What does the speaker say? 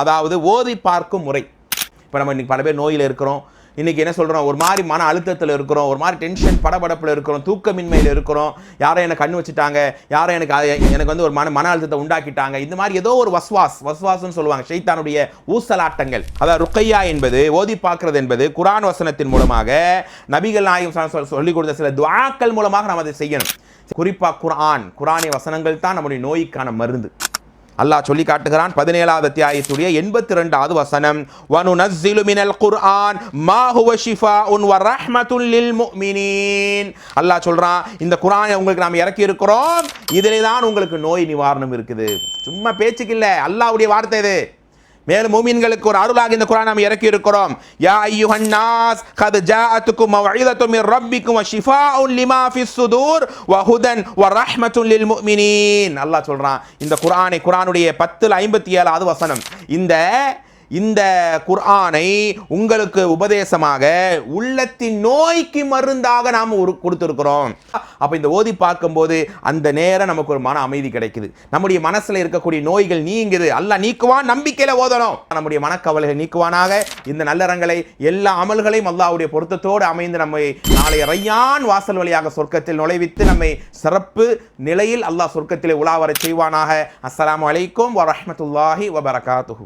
அதாவது ஓதி பார்க்கும் முறை. இப்போ நம்ம இன்னைக்கு பல பேர் நோயில் இருக்கிறோம், இன்னைக்கு என்ன சொல்கிறோம், ஒரு மாதிரி மன அழுத்தத்தில் இருக்கிறோம், ஒரு மாதிரி டென்ஷன் படபடப்பில் இருக்கிறோம், தூக்கமின்மையில் இருக்கிறோம், யாரை எனக்கு கண்ணு வச்சுட்டாங்க, யாரை எனக்கு வந்து ஒரு மன அழுத்தத்தை உண்டாக்கிட்டாங்க, இந்த மாதிரி ஏதோ ஒரு வஸ்வாஸ்ன்னு சொல்லுவாங்க, ஷைத்தானுடைய ஊசலாட்டங்கள். அதாவது ருக்கையா என்பது, ஓதி பார்க்கிறது என்பது குர்ஆன் வசனத்தின் மூலமாக நபிகள் நாயகம் சொல்லிக் கொடுத்த சில துஆக்கள் மூலமாக நாம் அதை செய்யணும். குறிப்பாக குர்ஆனிய வசனங்கள் தான் நம்முடைய நோய்க்கான மருந்து. அல்லாஹ் சொல்லி காட்டுகிறான் 17வது அத்தியாயத்துடைய 82வது வசனம், வனுனஸ்ஸிலு மினல் குர்ஆன் மா ஹுவ ஷிஃபாஉன் வ ரஹ்மத்துல் லில் முஃமினீன். அல்லாஹ் சொல்றான், இந்த குர்ஆனை உங்களுக்கு நாம் இறக்கி இருக்கிறோம், இதிலே தான் உங்களுக்கு நோய் நிவாரணம் இருக்குது. சும்மா பேச்சுக்கு இல்லை, அல்லாஹ்வுடைய வார்த்தை இது. மேலும் மூமின்களுக்கு ஒரு அருளாக இந்த குர்ஆனை நாம் இறக்கி இருக்கிறோம். யா அய்யுஹன் நாஸ் கத் ஜாஅத்துக்கும் மவ்இதத்தும் மிர் ரப்பிக்கும் வ ஷிஃபாஉன் லிமா ஃபிஸ் ஸுதூர் வ ஹுதன் வ ரஹ்மத்துல் லில் முஃமினீன். அல்லாஹ் சொல்றான், இந்த குர்ஆனுடைய 10:57வது வசனம், இந்த குர்ஆனை உங்களுக்கு உபதேசமாக உள்ளத்தின் நோய்க்கு மருந்தாக நாம் கொடுத்திருக்கிறோம். அப்ப இந்த ஓதி பார்க்கும்போது அந்த நேரம் நமக்கு ஒரு மன அமைதி கிடைக்குது, நம்முடைய மனசுல இருக்கக்கூடிய நோய்கள் நீங்குது, அல்லாஹ் நீக்குவான், நம்பிக்கையில ஓதணும். நம்முடைய மனக்கவலைகளை நீக்குவானாக. இந்த நல்லறங்களை எல்லா அமல்களையும் அல்லாஹ்வுடைய பொருத்தத்தோடு அமைந்து நம்மை நாளைய ரையான் வாசல் வழியாக சொர்க்கத்தில் நுழைவித்து நம்மை சிறப்பு நிலையில் அல்லாஹ் சொர்க்கத்திலே உலாவர செய்வானாக. அஸ்ஸலாமு அலைக்கும் வ ரஹ்மத்துல்லாஹி வ பரகாத்துஹு.